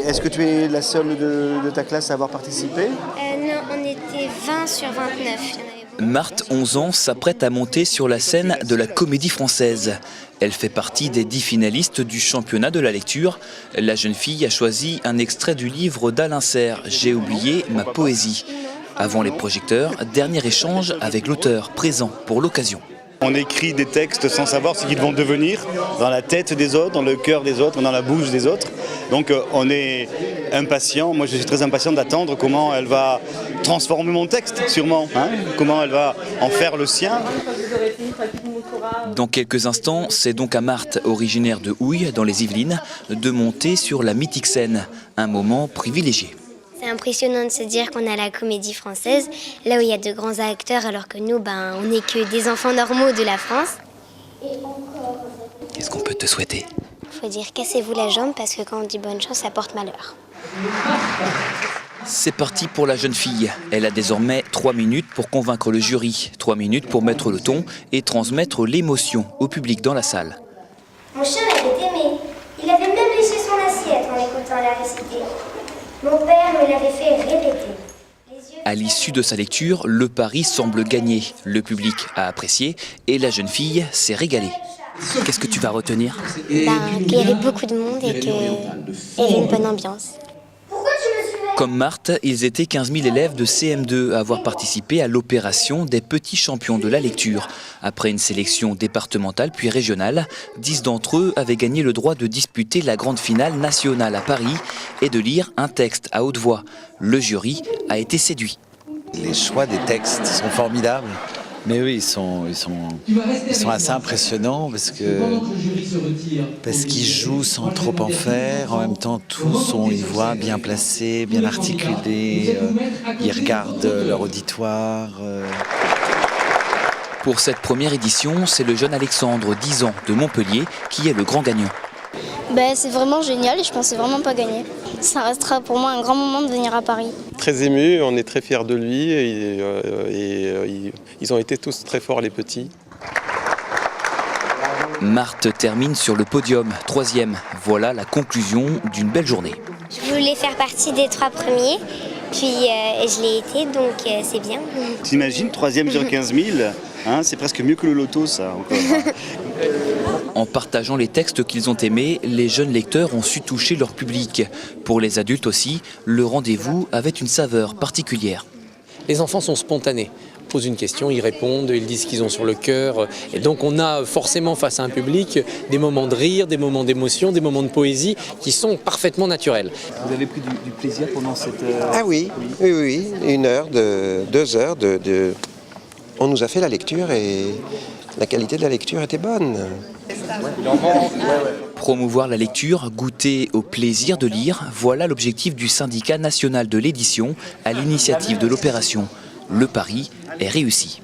Est-ce que tu es la seule de ta classe à avoir participé? Non, on était 20 sur 29. Marthe, 11 ans, s'apprête à monter sur la scène de la Comédie Française. Elle fait partie des 10 finalistes du championnat de la lecture. La jeune fille a choisi un extrait du livre d'Alain Serre, « J'ai oublié ma poésie ». Avant les projecteurs, dernier échange avec l'auteur, présent pour l'occasion. On écrit des textes sans savoir ce qu'ils vont devenir dans la tête des autres, dans le cœur des autres, dans la bouche des autres. Donc on est impatient, moi je suis très impatient d'attendre comment elle va transformer mon texte sûrement, comment elle va en faire le sien. Dans quelques instants, c'est donc à Marthe, originaire de Houille, dans les Yvelines, de monter sur la mythique scène, un moment privilégié. C'est impressionnant de se dire qu'on a la Comédie Française, là où il y a de grands acteurs, alors que nous, on n'est que des enfants normaux de la France. Qu'est-ce qu'on peut te souhaiter? Il faut dire cassez-vous la jambe, parce que quand on dit bonne chance, ça porte malheur. C'est parti pour la jeune fille. Elle a désormais 3 minutes pour convaincre le jury, 3 minutes pour mettre le ton et transmettre l'émotion au public dans la salle. Mon chien l'avait aimé. Il avait même léché son assiette en écoutant la réciter. Mon père me l'avait fait répéter. À l'issue de sa lecture, le pari semble gagner. Le public a apprécié et la jeune fille s'est régalée. Qu'est-ce que tu vas retenir? Qu'il y avait beaucoup de monde et qu'il y avait une bonne ambiance. Comme Marthe, ils étaient 15 000 élèves de CM2 à avoir participé à l'opération des petits champions de la lecture. Après une sélection départementale puis régionale, 10 d'entre eux avaient gagné le droit de disputer la grande finale nationale à Paris et de lire un texte à haute voix. Le jury a été séduit. Les choix des textes sont formidables. Mais oui, ils sont assez impressionnants parce qu'ils jouent sans trop en faire. En même temps, tous sont une voix bien placée, bien articulée. Ils regardent leur auditoire. Pour cette première édition, c'est le jeune Alexandre, 10 ans, de Montpellier, qui est le grand gagnant. C'est vraiment génial et je pensais vraiment pas gagner. Ça restera pour moi un grand moment de venir à Paris. Très ému, on est très fiers de lui et ils ont été tous très forts les petits. Marthe termine sur le podium, 3e. Voilà la conclusion d'une belle journée. Je voulais faire partie des 3 premiers, puis je l'ai été, donc c'est bien. T'imagines, 3e sur 15 000, c'est presque mieux que le loto ça encore. En partageant les textes qu'ils ont aimés, les jeunes lecteurs ont su toucher leur public. Pour les adultes aussi, le rendez-vous avait une saveur particulière. Les enfants sont spontanés. Ils posent une question, ils répondent, ils disent ce qu'ils ont sur le cœur. Et donc on a forcément face à un public des moments de rire, des moments d'émotion, des moments de poésie qui sont parfaitement naturels. Vous avez pris du plaisir pendant cette... Ah oui, 1 heure, 2 heures On nous a fait la lecture et la qualité de la lecture était bonne. Promouvoir la lecture, goûter au plaisir de lire, voilà l'objectif du syndicat national de l'édition à l'initiative de l'opération. Le pari est réussi.